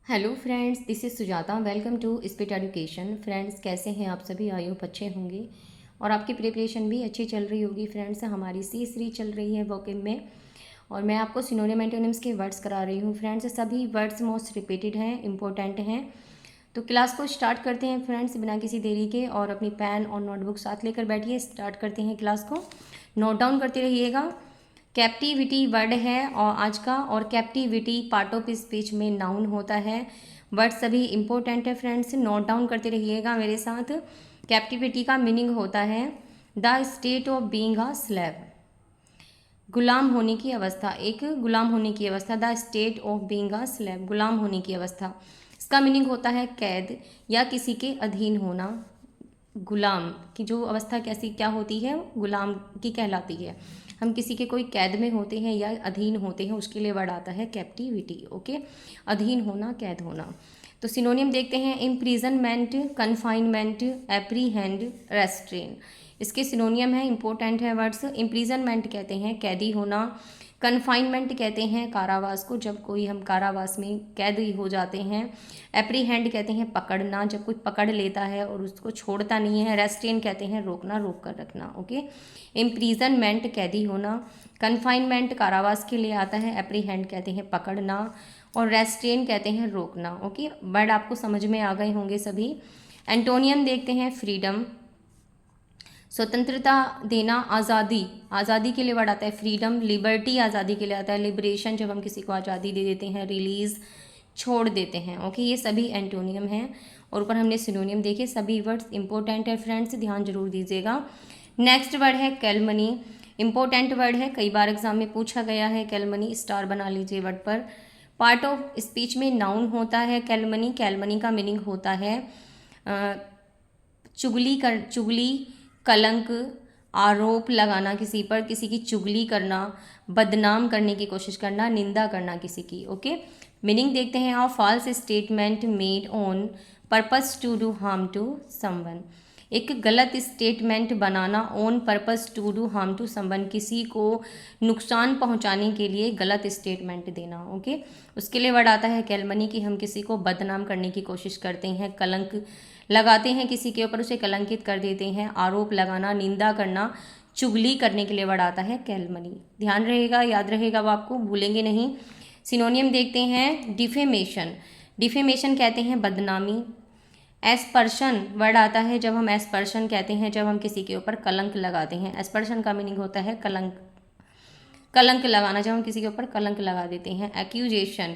Hello friends, this is Sujata. Welcome to Speed Education. Friends, कैसे हैं आप सभी? आई होप अच्छे होंगे और आपकी प्रिपरेशन भी अच्छी चल रही होगी। फ्रेंड्स, हमारी सी सीरीज चल रही है वोकेब में और मैं आपको सिनोनिम एंटोनिम्स के वर्ड्स करा रही हूँ। फ्रेंड्स, सभी वर्ड्स मोस्ट रिपीटेड हैं, इंपॉर्टेंट हैं। तो क्लास को स्टार्ट करते हैं फ्रेंड्स बिना किसी देरी के, और अपनी पेन और नोटबुक साथ लेकर बैठिए। स्टार्ट करते हैं क्लास को। नोट डाउन करते रहिएगा। कैप्टिविटी वर्ड है और आज का, और कैप्टिविटी पार्ट ऑफ स्पीच में नाउन होता है। वर्ड सभी इंपॉर्टेंट है फ्रेंड्स, नोट डाउन करते रहिएगा मेरे साथ। कैप्टिविटी का मीनिंग होता है the state of being a slave, गुलाम होने की अवस्था। एक गुलाम होने की अवस्था, the state of being a slave, गुलाम होने की अवस्था। इसका मीनिंग होता है कैद या किसी के अधीन होना। गुलाम की जो अवस्था कैसी क्या होती है, गुलाम की कहलाती है। हम किसी के कोई कैद में होते हैं या अधीन होते हैं, उसके लिए वर्ड आता है कैप्टिविटी। ओके, अधीन होना, कैद होना। तो सिनोनियम देखते हैं, इम्प्रिजनमेंट, कन्फाइनमेंट, एप्रीहेंड, रेस्ट्रेन। इसके सिनोनियम है, इंपॉर्टेंट है वर्ड्स। इम्प्रिजनमेंट कहते हैं कैदी होना, कन्फाइनमेंट कहते हैं कारावास को, जब कोई हम कारावास में कैद हो जाते हैं। एप्रीहेंड कहते हैं पकड़ना, जब कोई पकड़ लेता है और उसको छोड़ता नहीं है। रेस्ट्रेन कहते हैं रोकना, रोक कर रखना। ओके, इम्प्रिजनमेंट कैदी होना, कन्फाइनमेंट कारावास के लिए आता है, एप्रीहेंड कहते हैं पकड़ना, और रेस्ट्रेन कहते हैं रोकना। ओके, वर्ड आपको समझ में आ गए होंगे सभी। एंटोनियम देखते हैं, फ्रीडम, स्वतंत्रता देना, आज़ादी, आज़ादी के लिए वर्ड आता है फ्रीडम। लिबर्टी, आज़ादी के लिए आता है। लिबरेशन, जब हम किसी को आज़ादी दे देते हैं। रिलीज़, छोड़ देते हैं। ओके, ये सभी एंटोनियम हैं। और ऊपर हमने सिनोनियम देखे। सभी वर्ड्स इंपॉर्टेंट है फ्रेंड्स, ध्यान जरूर दीजिएगा। नेक्स्ट वर्ड है कैलमनी, इंपॉर्टेंट वर्ड है, कई बार एग्जाम में पूछा गया है। कैलमनी, स्टार बना लीजिए वर्ड पर। पार्ट ऑफ स्पीच में नाउन होता है कैलमनी। कैलमनी का मीनिंग होता है चुगली, कलंक, आरोप लगाना किसी पर, किसी की चुगली करना, बदनाम करने की कोशिश करना, निंदा करना किसी की। ओके, मीनिंग देखते हैं, of false statement made on purpose to do harm to someone. एक गलत स्टेटमेंट बनाना, on purpose to do harm to someone, किसी को नुकसान पहुंचाने के लिए गलत स्टेटमेंट देना। ओके, उसके लिए वर्ड आता है कैलमनी, कि हम किसी को बदनाम करने की कोशिश करते हैं, कलंक लगाते हैं किसी के ऊपर, उसे कलंकित कर देते हैं। आरोप लगाना, निंदा करना, चुगली करने के लिए वर्ड आता है कैलमनी। ध्यान रहेगा, याद रहेगा, वो आपको भूलेंगे नहीं। सिनोनियम देखते हैं, डिफेमेशन, डिफेमेशन कहते हैं बदनामी। एस्पर्शन वर्ड आता है, जब हम एस्पर्शन कहते हैं, जब हम किसी के ऊपर कलंक लगाते हैं। एस्पर्शन का मीनिंग होता है कलंक, कलंक लगाना, जब हम किसी के ऊपर कलंक लगा देते हैं। एक्यूजेशन,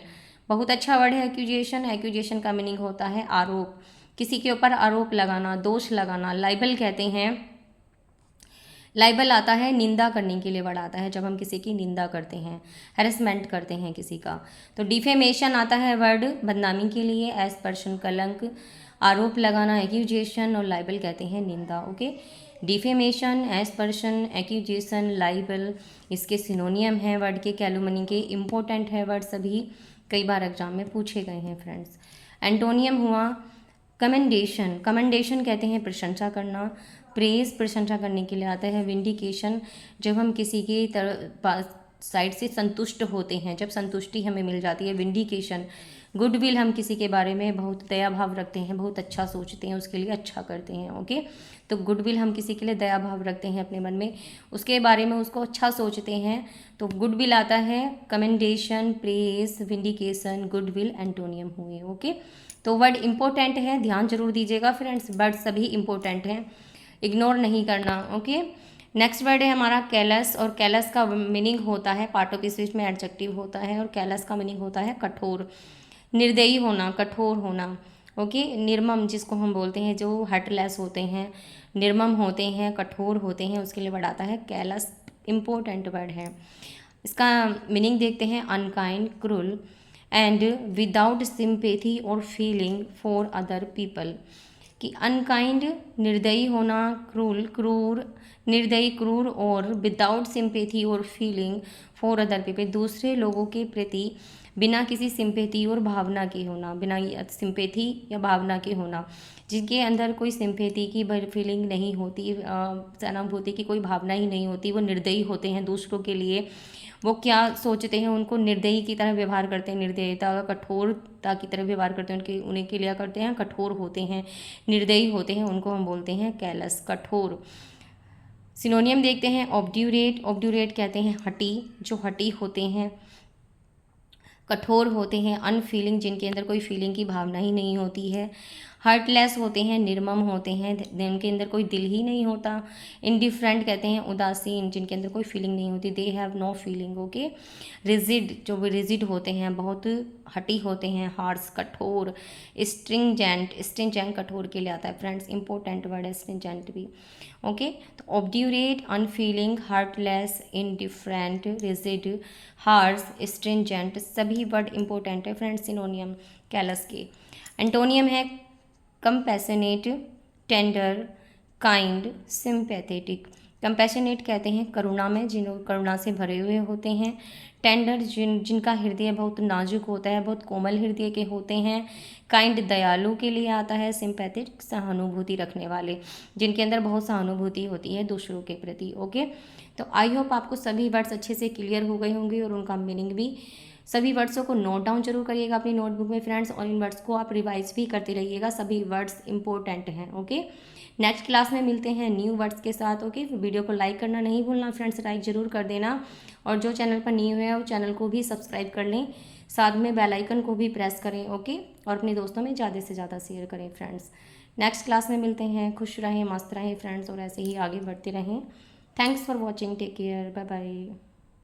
बहुत अच्छा वर्ड है एक्यूजेशन। एक्यूजेशन का मीनिंग होता है आरोप, किसी के ऊपर आरोप लगाना, दोष लगाना। लाइबल कहते हैं, लाइबल आता है निंदा करने के लिए वर्ड आता है, जब हम किसी की निंदा करते हैं, हैरेसमेंट करते हैं किसी का। तो डिफेमेशन आता है वर्ड बदनामी के लिए। एस्पर्शन कलंक, आरोप लगाना एक्यूजेशन, और लाइबल कहते हैं निंदा। ओके, डिफेमेशन, एस्पर्शन, एक्यूजेशन, लाइबल, इसके सिनोनियम हैं वर्ड के, कैलुमनी के। इंपॉर्टेंट है वर्ड सभी, कई बार एग्जाम में पूछे गए हैं फ्रेंड्स। एंटोनियम हुआ कमेंडेशन, कमेंडेशन कहते हैं प्रशंसा करना। प्रेज, प्रशंसा करने के लिए आता है। विंडिकेशन, जब हम किसी की साइड से संतुष्ट होते हैं, जब संतुष्टि हमें मिल जाती है। विंडिकेशन, गुडविल, हम किसी के बारे में बहुत दया भाव रखते हैं, बहुत अच्छा सोचते हैं, उसके लिए अच्छा करते हैं। ओके, तो गुडविल, हम किसी के लिए दया भाव रखते हैं अपने मन में, उसके बारे में उसको अच्छा सोचते हैं, तो गुडविल आता है। Commendation, praise, vindication, goodwill antonym हुए। ओके, तो वर्ड इंपॉर्टेंट है, ध्यान जरूर दीजिएगा फ्रेंड्स, वर्ड सभी इंपॉर्टेंट हैं, इग्नोर नहीं करना। ओके, नेक्स्ट वर्ड है हमारा कैलस, और कैलस का मीनिंग होता है, पार्ट ऑफ स्पीच में एडजेक्टिव होता है, और कैलस का मीनिंग होता है कठोर, निर्दयी होना, कठोर होना। ओके, निर्मम, जिसको हम बोलते हैं जो हार्टलेस होते हैं, निर्मम होते हैं, कठोर होते हैं, उसके लिए वर्ड आता है कैलस। इंपॉर्टेंट वर्ड है। इसका मीनिंग देखते हैं, unkind, cruel, and without sympathy और फीलिंग फॉर अदर पीपल। कि अनकाइंड, निर्दयी होना, क्रूल, क्रूर, निर्दयी, क्रूर, और विदाउट सिंपेथी और फीलिंग फॉर अदर पीपल, दूसरे लोगों के प्रति बिना किसी सिंपैथी और भावना के होना, बिना सिंपैथी या भावना के होना, जिनके अंदर कोई सिंपैथी की फीलिंग नहीं होती, सहानुभूति की कोई भावना ही नहीं होती, वो निर्दयी होते हैं दूसरों के लिए, वो क्या सोचते हैं उनको निर्दयी की तरह व्यवहार करते हैं, निर्दयता कठोरता की तरह व्यवहार करते हैं, उनके लिए करते हैं, कठोर होते हैं, निर्दयी होते हैं, उनको हम बोलते हैं कैलस, कठोर। सिनोनियम देखते हैं, ऑब्ड्यूरेट, ऑब्ड्यूरेट कहते हैं हठी, जो हठी होते हैं, कठोर होते हैं, अनफीलिंग, जिनके अंदर कोई फीलिंग की भावना ही नहीं होती है, हार्टलेस होते हैं, निर्मम होते हैं, जिनके अंदर कोई दिल ही नहीं होता, इंडिफरेंट कहते हैं उदासीन, जिनके अंदर कोई फीलिंग नहीं होती, they have no feeling, okay. Rigid, जो वो रिजिड होते हैं, बहुत हटी होते हैं, हार्स कठोर, स्ट्रिंजेंट, स्ट्रिंजेंट कठोर के लिए आता है फ्रेंड्स, इंपॉर्टेंट वर्ड है स्ट्रिंजेंट भी, ओके। तो obdurate, unfeeling, heartless, indifferent, rigid, harsh, stringent, सभी वर्ड इंपॉर्टेंट है फ्रेंड्स सिनोनियम कैलस के। एंटोनियम है compassionate, tender, kind, sympathetic. Compassionate कहते हैं करुणा में, जिन करुणा से भरे हुए होते हैं, टेंडर, जिनका हृदय बहुत नाजुक होता है, बहुत कोमल हृदय के होते हैं, काइंड दयालु के लिए आता है, सिंपैथेटिक सहानुभूति रखने वाले, जिनके अंदर बहुत सहानुभूति होती है दूसरों के प्रति, ओके। तो आई होप आपको सभी वर्ड्स अच्छे से क्लियर हो गए होंगे और उनका मीनिंग भी। सभी वर्ड्सों को नोट डाउन जरूर करिएगा अपनी नोटबुक में फ्रेंड्स, और इन वर्ड्स को आप रिवाइज भी करते रहिएगा, सभी वर्ड्स इंपॉर्टेंट हैं, ओके। नेक्स्ट क्लास में मिलते हैं न्यू वर्ड्स के साथ, ओके। वीडियो को लाइक करना नहीं भूलना फ्रेंड्स, लाइक ज़रूर कर देना, और जो चैनल पर न्यू है वो चैनल को भी सब्सक्राइब कर लें, साथ में बेल आइकन को भी प्रेस करें, ओके। और अपने दोस्तों में ज़्यादा से ज़्यादा शेयर करें फ्रेंड्स। नेक्स्ट क्लास में मिलते हैं, खुश रहें, मस्त रहें फ्रेंड्स, और ऐसे ही आगे बढ़ते रहें। Thanks for watching, take care, bye bye.